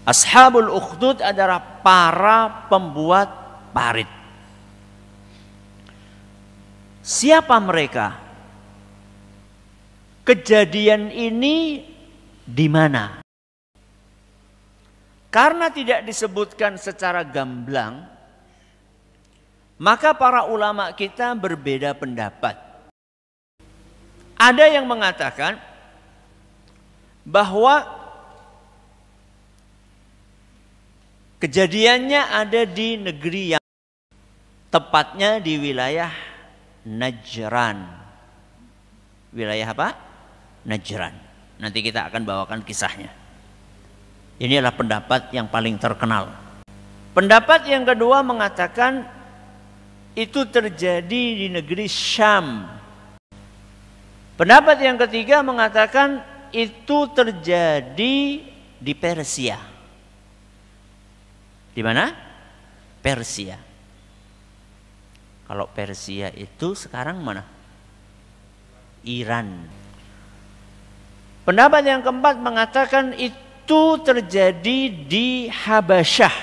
Ashabul ukhdud adalah para pembuat parit. Siapa mereka? Kejadian ini di mana? Karena tidak disebutkan secara gamblang, maka para ulama kita berbeda pendapat. Ada yang mengatakan bahwa kejadiannya ada di negeri yang tepatnya di wilayah Najran. Wilayah apa? Najran. Nanti kita akan bawakan kisahnya. Ini adalah pendapat yang paling terkenal. Pendapat yang kedua mengatakan itu terjadi di negeri Syam. Pendapat yang ketiga mengatakan itu terjadi di Persia. Di mana? Persia. Kalau Persia itu sekarang mana? Iran. Pendapat yang keempat mengatakan itu terjadi di Habasyah.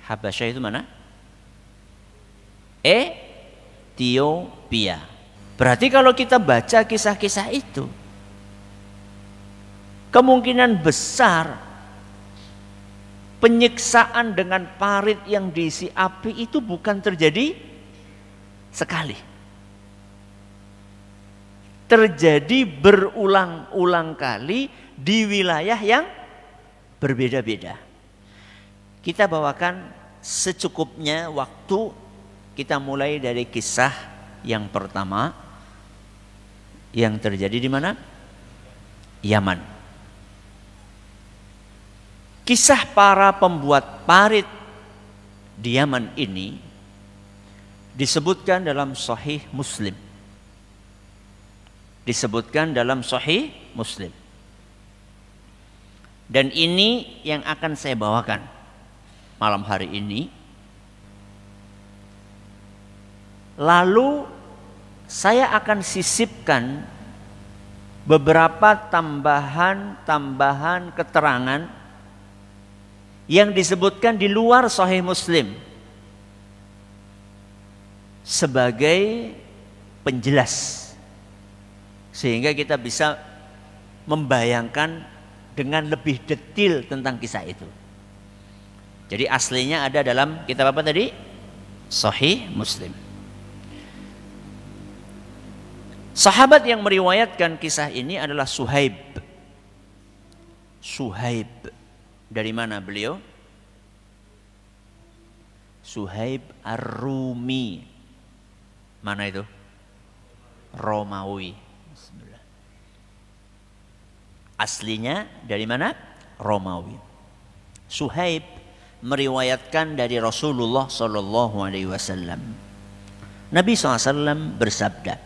Habasyah itu mana? Ethiopia. Berarti kalau kita baca kisah-kisah itu, kemungkinan besar penyiksaan dengan parit yang diisi api itu bukan terjadi sekali. Terjadi berulang-ulang kali di wilayah yang berbeda-beda. Kita bawakan secukupnya waktu. Kita mulai dari kisah yang pertama yang terjadi di mana? Yaman. Kisah para pembuat parit di Yaman ini disebutkan dalam Sahih Muslim. Disebutkan dalam Sahih Muslim. Dan ini yang akan saya bawakan malam hari ini. Lalu saya akan sisipkan beberapa tambahan keterangan yang disebutkan di luar Sahih Muslim sebagai penjelas, sehingga kita bisa membayangkan dengan lebih detail tentang kisah itu. Jadi aslinya ada dalam kitab apa tadi? Sahih Muslim. Sahabat yang meriwayatkan kisah ini adalah Suhaib. Suhaib. Dari mana beliau? Suhaib Ar-Rumi. Mana itu? Romawi. Bismillah. Aslinya dari mana? Romawi. Suhaib meriwayatkan dari Rasulullah Sallallahu Alaihi Wasallam. Nabi SAW bersabda,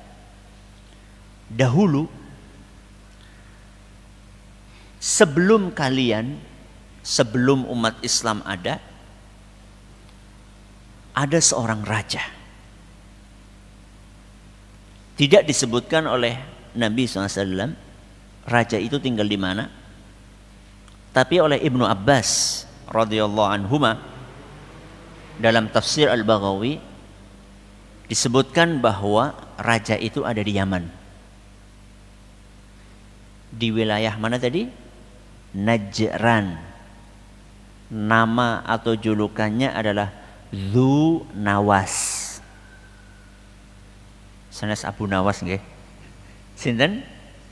dahulu sebelum kalian, sebelum umat Islam ada seorang raja. Tidak disebutkan oleh Nabi SAW raja itu tinggal di mana, tapi oleh Ibnu Abbas radhiyallahu anhuma dalam tafsir Al-Baghawi disebutkan bahwa raja itu ada di Yaman. Di wilayah mana tadi? Najran. Nama atau julukannya adalah Dzu Nawas. Sanes Abu Nawas nggih. Sinten?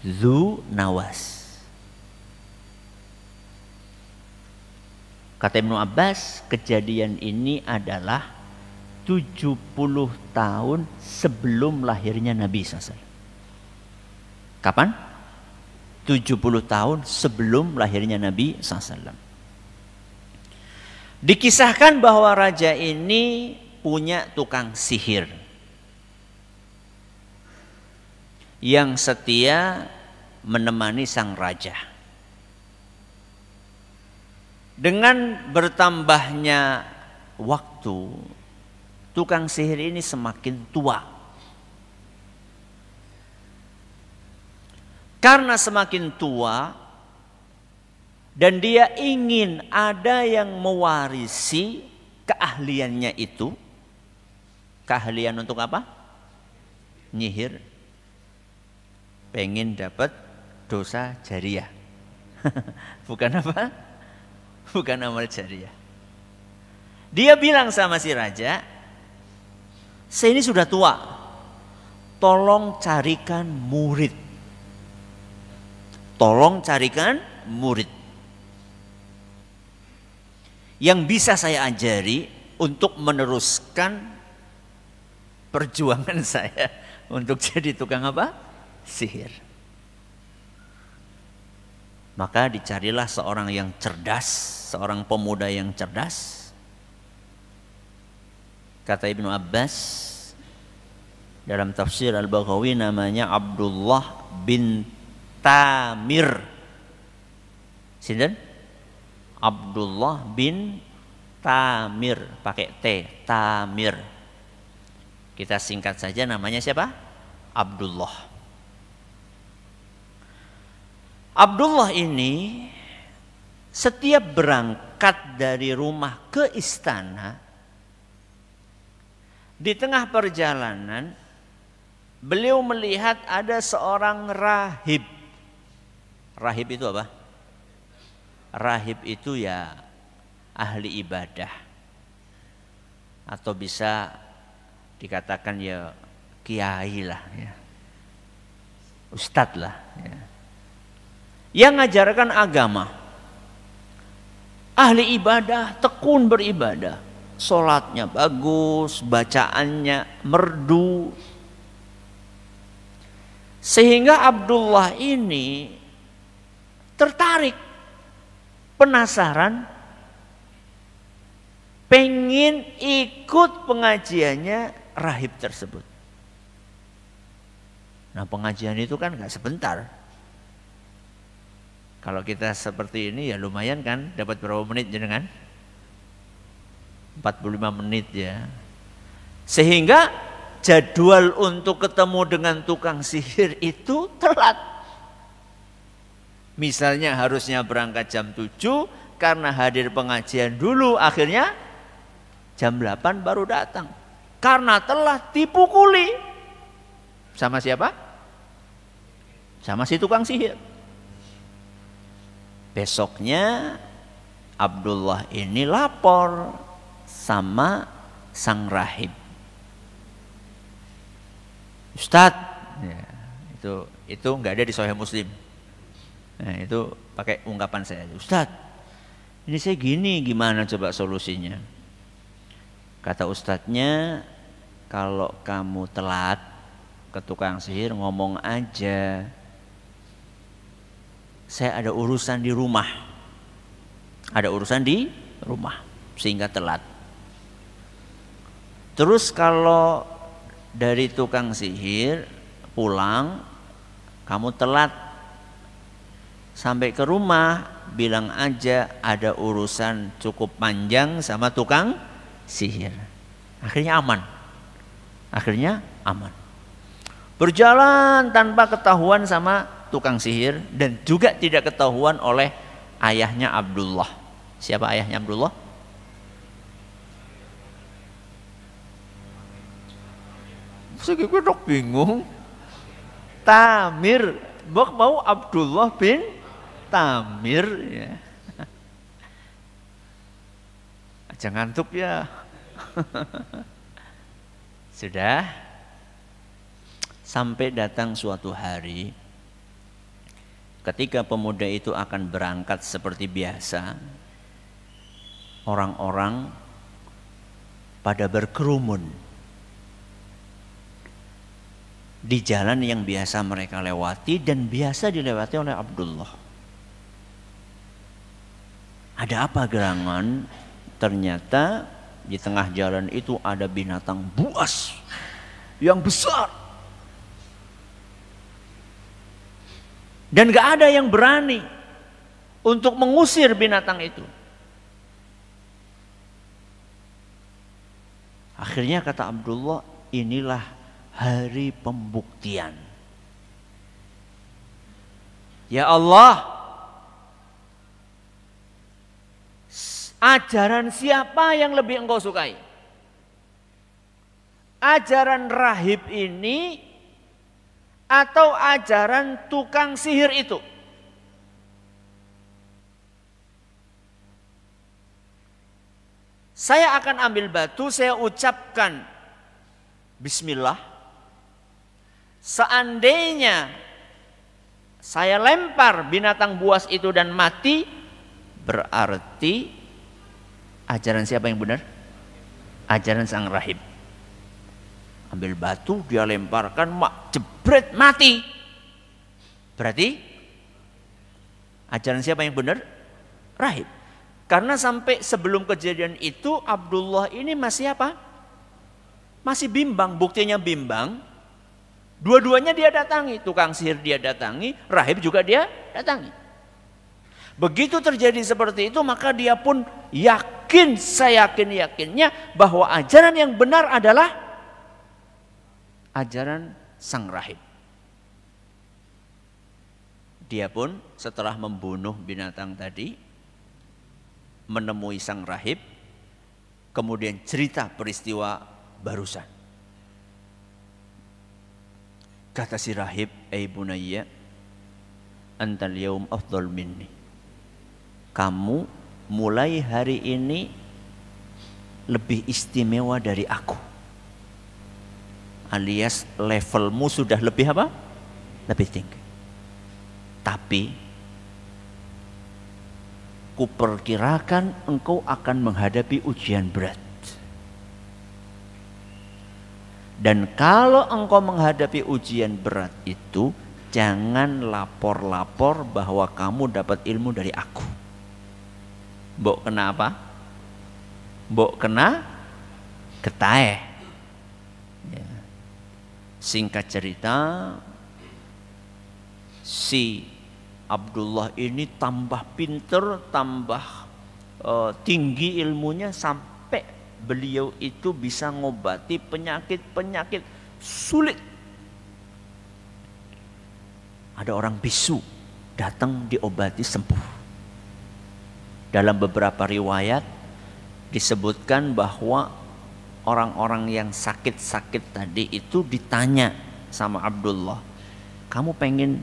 Dzu Nawas. Kata Ibnu Abbas, kejadian ini adalah 70 tahun sebelum lahirnya Nabi SAW. Kapan? 70 tahun sebelum lahirnya Nabi SAW. Dikisahkan bahwa raja ini punya tukang sihir yang setia menemani sang raja. Dengan bertambahnya waktu, tukang sihir ini semakin tua. Karena semakin tua, dan dia ingin ada yang mewarisi keahliannya itu. Keahlian untuk apa? Nyihir. Pengen dapat dosa jariah. Bukan apa? Bukan amal jariah. Dia bilang sama si raja, saya ini sudah tua, tolong carikan murid. Tolong carikan murid yang bisa saya ajari untuk meneruskan perjuangan saya untuk jadi tukang apa? Sihir. Maka dicarilah seorang yang cerdas, seorang pemuda yang cerdas. Kata Ibnu Abbas dalam tafsir Al-Baghawi, namanya Abdullah bin Tamir. Sinten? Abdullah bin Tamir, pakai T, Tamir. Kita singkat saja namanya siapa? Abdullah. Abdullah ini setiap berangkat dari rumah ke istana, di tengah perjalanan beliau melihat ada seorang rahib. Rahib itu apa? Rahib itu ya ahli ibadah, atau bisa dikatakan ya kiai lah, ya. Ustadz lah, ya. Yang ngajarkan agama, ahli ibadah, tekun beribadah, sholatnya bagus, bacaannya merdu, sehingga Abdullah ini tertarik, penasaran, pengen ikut pengajiannya rahib tersebut. Nah, pengajian itu kan gak sebentar. Kalau kita seperti ini ya lumayan kan, dapat berapa menit jenengan? 45 menit ya. Sehingga jadwal untuk ketemu dengan tukang sihir itu telat. Misalnya harusnya berangkat jam 7, karena hadir pengajian dulu, akhirnya jam 8 baru datang. Karena telat dipukuli. Sama siapa? Sama si tukang sihir. Besoknya Abdullah ini lapor sama sang rahib. Ustadz, ya, itu nggak ada di Sahih Muslim. Nah, itu pakai ungkapan saya. Ustadz, ini saya gini, gimana coba solusinya? Kata ustadznya, kalau kamu telat ke tukang sihir ngomong aja, saya ada urusan di rumah. Ada urusan di rumah sehingga telat. Terus kalau dari tukang sihir pulang, kamu telat sampai ke rumah, bilang aja ada urusan cukup panjang sama tukang sihir. Akhirnya aman. Akhirnya aman. Berjalan tanpa ketahuan sama tukang sihir, dan juga tidak ketahuan oleh ayahnya Abdullah. Siapa ayahnya Abdullah? Saya dok bingung. Tamir, bok mau Abdullah bin Tamir, ya. Jangan ngantuk ya. Sudah. Sampai datang suatu hari, ketika pemuda itu akan berangkat seperti biasa, orang-orang pada berkerumun di jalan yang biasa mereka lewati dan biasa dilewati oleh Abdullah. Ada apa gerangan? Ternyata di tengah jalan itu ada binatang buas yang besar. Dan gak ada yang berani untuk mengusir binatang itu. Akhirnya kata Abdullah, inilah hari pembuktian. Ya Allah, Ajaran siapa yang lebih engkau sukai? Ajaran rahib ini atau ajaran tukang sihir itu? Saya akan ambil batu, saya ucapkan bismillah. Seandainya saya lempar binatang buas itu dan mati, berarti ajaran siapa yang benar? Ajaran sang rahib. Ambil batu, dia lemparkan, jebret, mati. Berarti ajaran siapa yang benar? Rahib. Karena sampai sebelum kejadian itu Abdullah ini masih apa? Masih bimbang. Buktinya bimbang. Dua-duanya dia datangi. Tukang sihir dia datangi, rahib juga dia datangi. Begitu terjadi seperti itu, maka dia pun yakin, saya yakinnya bahwa ajaran yang benar adalah ajaran sang rahib. Dia pun setelah membunuh binatang tadi, menemui sang rahib, kemudian cerita peristiwa barusan. Kata si rahib, "Ai bunayya, antal yaum afdal minni." Kamu mulai hari ini lebih istimewa dari aku. Alias levelmu sudah lebih apa? Lebih tinggi. Tapi kuperkirakan engkau akan menghadapi ujian berat. Dan kalau engkau menghadapi ujian berat itu, jangan lapor-lapor bahwa kamu dapat ilmu dari aku. Mbok kena apa? Mbok kena getahe. Ya. Singkat cerita, si Abdullah ini tambah pinter, tambah tinggi ilmunya sampai beliau itu bisa ngobati penyakit-penyakit sulit. Ada orang bisu datang diobati sembuh. Dalam beberapa riwayat disebutkan bahwa orang-orang yang sakit-sakit tadi itu ditanya sama Abdullah, kamu pengen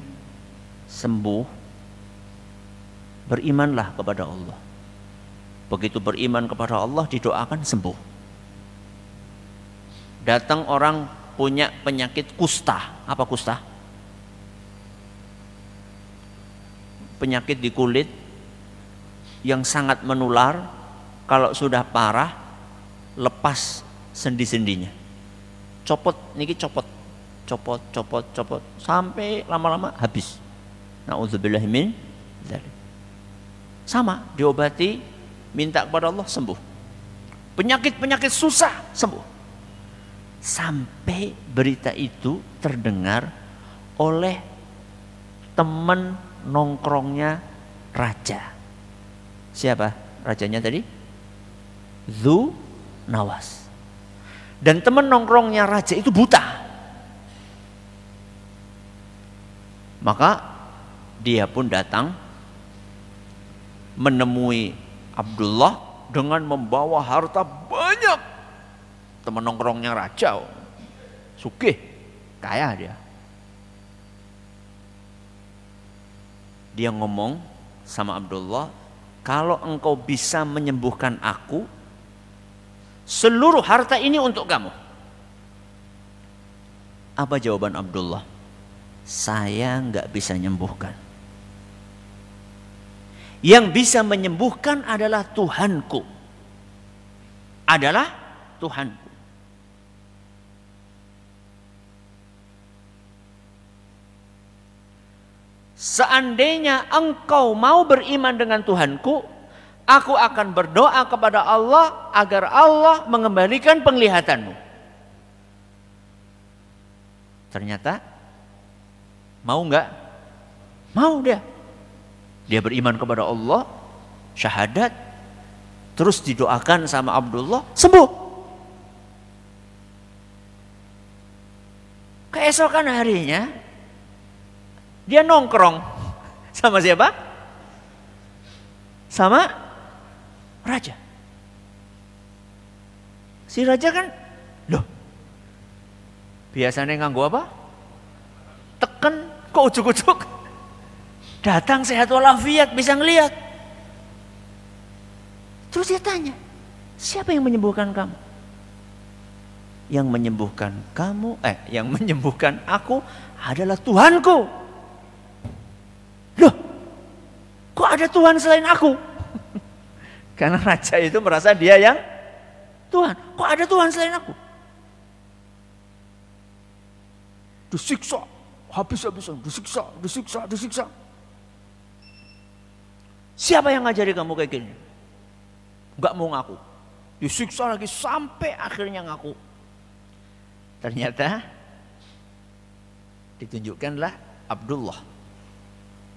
sembuh? Berimanlah kepada Allah. Begitu beriman kepada Allah, didoakan sembuh. Datang orang punya penyakit kusta. Apa kusta? Penyakit di kulit yang sangat menular. Kalau sudah parah, lepas sendi-sendinya. Copot, niki copot. Copot sampai lama-lama habis. Na'udzubillah min dzalik. Sama, diobati, minta kepada Allah, sembuh. Penyakit-penyakit susah, sembuh. Sampai berita itu terdengar oleh teman nongkrongnya raja. Siapa rajanya tadi? Dzu Nawas. Dan teman nongkrongnya raja itu buta. Maka dia pun datang menemui Abdullah dengan membawa harta banyak. Teman nongkrongnya raja, sugih, kaya dia. Dia ngomong sama Abdullah, kalau engkau bisa menyembuhkan aku, seluruh harta ini untuk kamu. Apa jawaban Abdullah? Saya nggak bisa menyembuhkan. Yang bisa menyembuhkan adalah Tuhanku. Adalah Tuhanku. Seandainya engkau mau beriman dengan Tuhanku, aku akan berdoa kepada Allah agar Allah mengembalikan penglihatanmu. Ternyata mau enggak? Mau dia. Dia beriman kepada Allah, syahadat, terus didoakan sama Abdullah, sembuh. Keesokan harinya dia nongkrong sama siapa? Sama raja. Si raja kan, loh, biasanya nganggo apa? Teken, kok ujuk-ujuk datang sehat walafiat, bisa ngelihat. Terus dia tanya, siapa yang menyembuhkan kamu? Yang menyembuhkan kamu, yang menyembuhkan aku adalah Tuhanku. Loh, kok ada Tuhan selain aku? Karena raja itu merasa dia yang Tuhan. Kok ada Tuhan selain aku? Disiksa, habis-habisan, disiksa. Siapa yang ngajari kamu kayak gini? Gak mau ngaku. Disiksa lagi sampai akhirnya ngaku. Ternyata ditunjukkanlah Abdullah.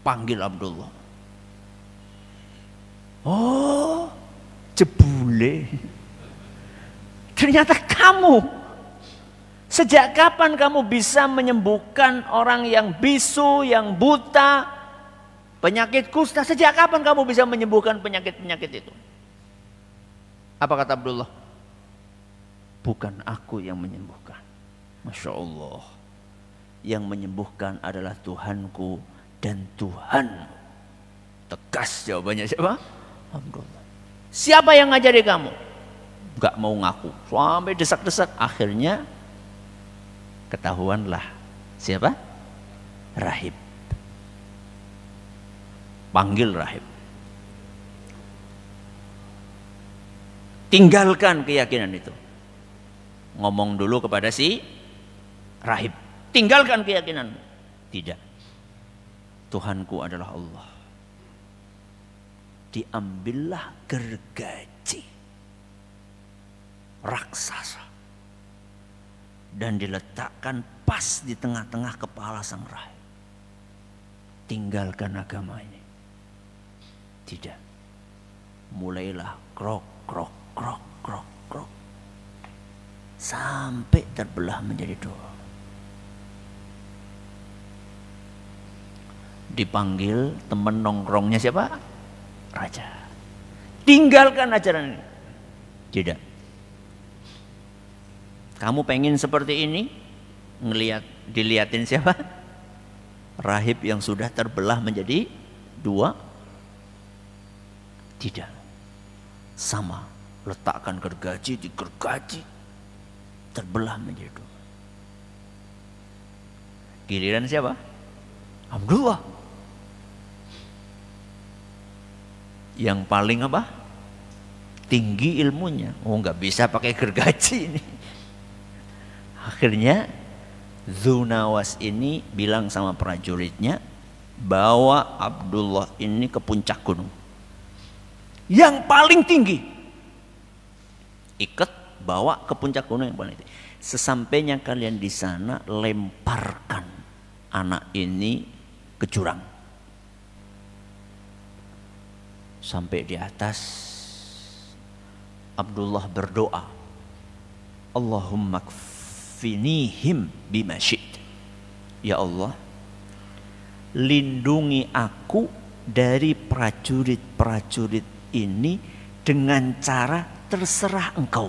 Panggil Abdullah. Oh, jebule. Ternyata kamu. Sejak kapan kamu bisa menyembuhkan orang yang bisu, yang buta, penyakit kusta? Sejak kapan kamu bisa menyembuhkan penyakit-penyakit itu? Apa kata Abdullah? Bukan aku yang menyembuhkan. Masya Allah. Yang menyembuhkan adalah Tuhanku dan Tuhan. Tegas jawabannya siapa? Abdullah. Siapa yang ngajari kamu? Gak mau ngaku. Sampai desak-desak. Akhirnya ketahuanlah siapa? Rahib. Panggil rahib. Tinggalkan keyakinan itu. Ngomong dulu kepada si rahib. Tinggalkan keyakinanmu. Tidak. Tuhanku adalah Allah. Diambillah gergaji raksasa dan diletakkan pas di tengah-tengah kepala sang rahib. Tinggalkan agama ini. Tidak. Mulailah krok krok krok krok krok sampai terbelah menjadi dua. Dipanggil teman nongkrongnya siapa? Raja. Tinggalkan ajaran ini. Tidak. Kamu pengen seperti ini? Dilihatin siapa? Rahib yang sudah terbelah menjadi dua? Tidak. Sama. Letakkan gergaji di gergaji. Terbelah menjadi dua. Giliran siapa? Abdullah. Yang paling apa? Tinggi ilmunya. Oh, nggak bisa pakai gergaji ini. Akhirnya Zunawas ini bilang sama prajuritnya, bawa Abdullah ini ke puncak gunung yang paling tinggi. Ikat, bawa ke puncak gunung yang paling tinggi. Sesampainya kalian di sana, lemparkan anak ini ke jurang. Sampai di atas, Abdullah berdoa, Allahumma kfinihim bima syi'ta. Ya Allah, lindungi aku dari prajurit-prajurit ini dengan cara terserah engkau.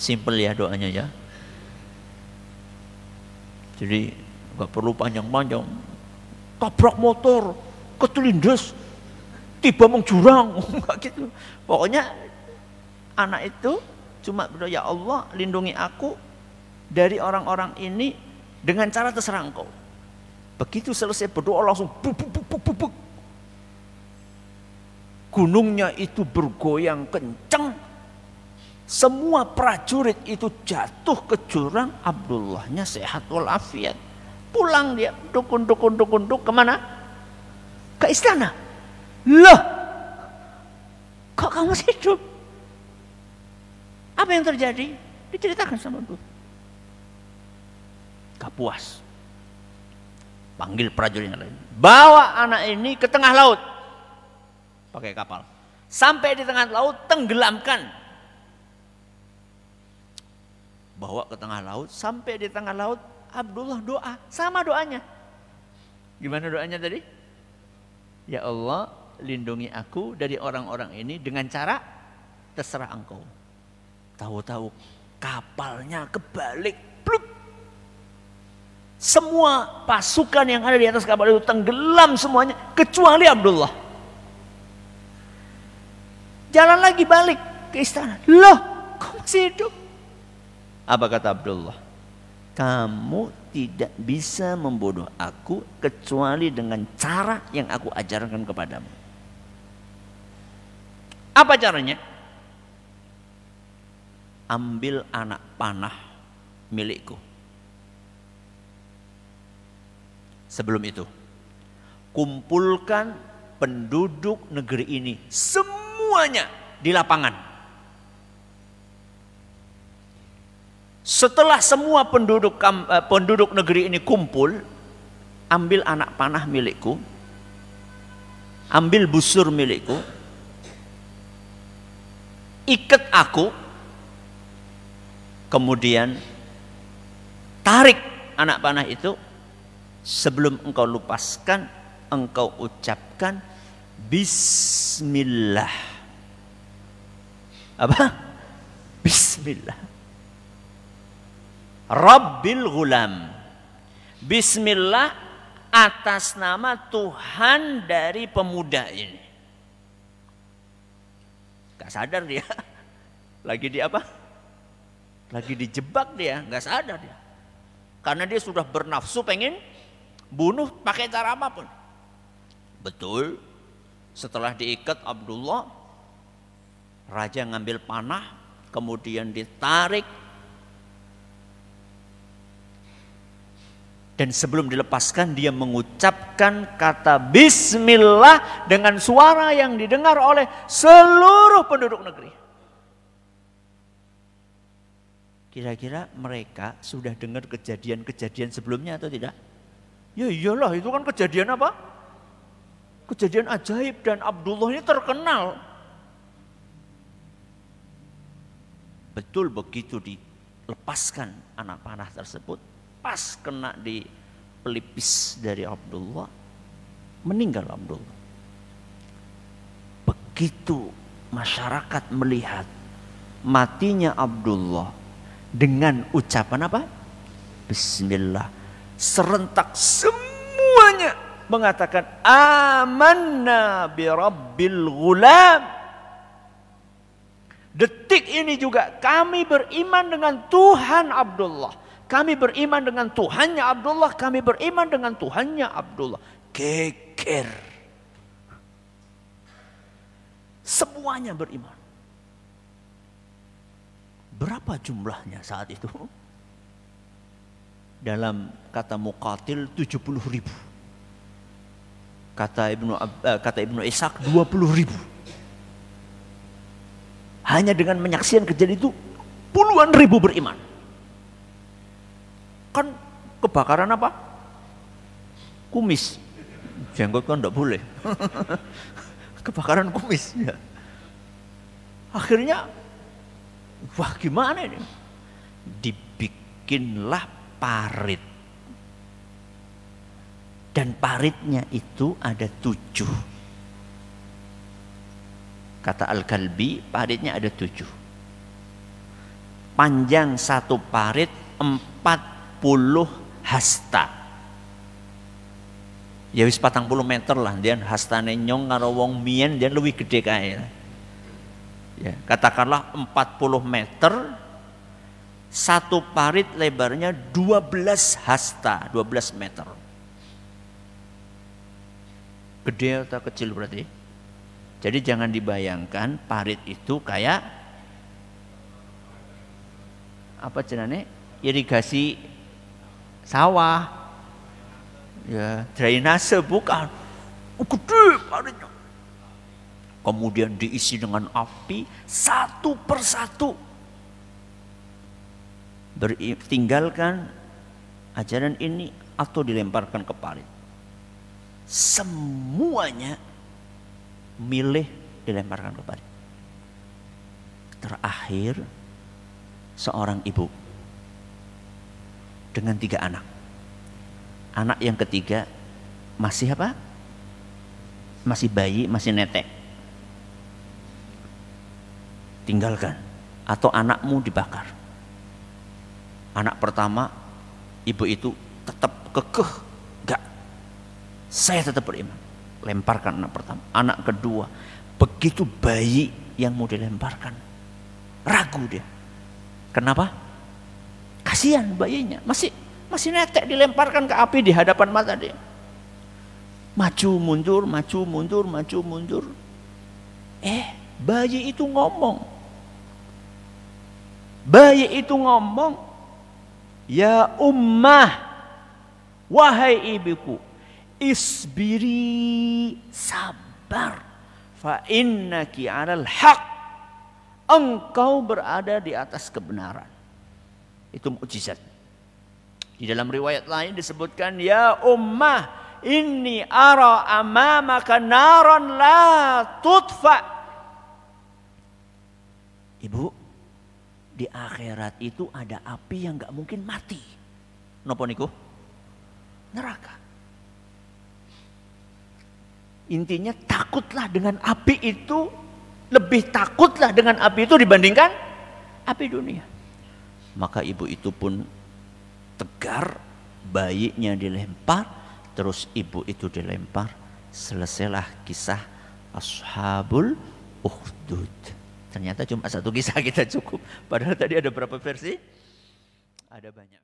Simpel ya doanya ya. Jadi gak perlu panjang-panjang. Tabrak motor, ketelindas, tiba mengjurang, enggak gitu. Pokoknya anak itu cuma berdoa, ya Allah lindungi aku dari orang-orang ini dengan cara terserah engkau. Begitu selesai berdoa langsung buk, buk, buk, buk, buk, buk. Gunungnya itu bergoyang kencang. Semua prajurit itu jatuh ke jurang. Abdullahnya sehat walafiat. Pulang dia dukun kemana? Ke istana. Loh, kok kamu masih hidup? Apa yang terjadi? Diceritakan sama Abdullah. Gak puas. Panggil prajurit yang lain. Bawa anak ini ke tengah laut. Pakai kapal. Sampai di tengah laut, tenggelamkan. Bawa ke tengah laut. Sampai di tengah laut, Abdullah doa. Sama doanya. Gimana doanya tadi? Ya Allah, lindungi aku dari orang-orang ini dengan cara terserah engkau. Tahu-tahu kapalnya kebalik, bluk. Semua pasukan yang ada di atas kapal itu tenggelam semuanya kecuali Abdullah. Jalan lagi balik ke istana. Loh, kok masih hidup? Apa kata Abdullah? Kamu tidak bisa membunuh aku kecuali dengan cara yang aku ajarkan kepadamu. Apa caranya? Ambil anak panah milikku. Sebelum itu, kumpulkan penduduk negeri ini semuanya di lapangan. Setelah semua penduduk negeri ini kumpul, ambil anak panah milikku, ambil busur milikku, ikat aku, kemudian tarik anak panah itu. Sebelum engkau lepaskan, engkau ucapkan Bismillah. Apa? Bismillah. Rabbil Ghulam. Bismillah atas nama Tuhan dari pemuda ini. Gak sadar dia. Lagi di apa? Lagi dijebak dia, gak sadar dia. Karena dia sudah bernafsu pengen bunuh pakai cara apapun. Betul. Setelah diikat Abdullah, raja ngambil panah, kemudian ditarik. Dan sebelum dilepaskan dia mengucapkan kata Bismillah dengan suara yang didengar oleh seluruh penduduk negeri. Kira-kira mereka sudah dengar kejadian-kejadian sebelumnya atau tidak? Ya iyalah, itu kan kejadian apa? Kejadian ajaib, dan Abdullah ini terkenal. Betul begitu dilepaskan anak panah tersebut, pas kena di pelipis dari Abdullah, meninggal Abdullah. Begitu masyarakat melihat matinya Abdullah dengan ucapan apa? Bismillah. Serentak semuanya mengatakan amanna bi rabbil ghulam. Detik ini juga kami beriman dengan Tuhan Abdullah. Kami beriman dengan Tuhannya Abdullah. Kami beriman dengan Tuhannya Abdullah. Geger. Semuanya beriman. Berapa jumlahnya saat itu? Dalam kata Muqatil 70.000. Kata Ibnu Ishaq 20.000. Hanya dengan menyaksikan kejadian itu puluhan ribu beriman. Kan kebakaran apa? Kumis. Jenggot kan enggak boleh. Kebakaran kumis ya. Akhirnya wah gimana ini? Dibikinlah parit. Dan paritnya itu ada 7. Kata Al-Kalbi, paritnya ada 7. Panjang satu parit 40 hasta. Ya wis 40 meter lah, dia hastane nyong karo wong mien dia lebih gede kae. Ya, katakanlah 40 meter. Satu parit lebarnya 12 hasta, 12 meter. Gede atau kecil berarti? Jadi jangan dibayangkan parit itu kayak apa cenane? Irigasi sawah. Ya, drainase bukan. Gede paritnya. Kemudian diisi dengan api satu persatu. Tinggalkan ajaran ini atau dilemparkan ke parit. Semuanya milih dilemparkan ke parit. Terakhir seorang ibu dengan 3 anak. Anak yang ketiga masih apa? masih bayi, masih netek. Tinggalkan. Atau anakmu dibakar. Anak pertama, ibu itu tetap kekeh. Enggak, saya tetap beriman. Lemparkan anak pertama. Anak kedua, begitu bayi yang mau dilemparkan, ragu dia. Kenapa? Kasihan bayinya, masih netek, dilemparkan ke api di hadapan mata dia. Maju mundur, maju mundur, maju mundur. Bayi itu ngomong. Ya ummah, wahai ibuku, isbiri, sabar. Fa innaki 'alal haq. Engkau berada di atas kebenaran. Itu mukjizat. Di dalam riwayat lain disebutkan, ya ummah, inni ara amamaka naran la tutfa. Ibu, di akhirat itu ada api yang gak mungkin mati. Napa niku? Neraka. Intinya takutlah dengan api itu, lebih takutlah dengan api itu dibandingkan api dunia. Maka ibu itu pun tegar, bayinya dilempar, terus ibu itu dilempar. Selesailah kisah Ashabul Ukhdud. Ternyata cuma satu kisah kita cukup. Padahal tadi ada berapa versi? Ada banyak.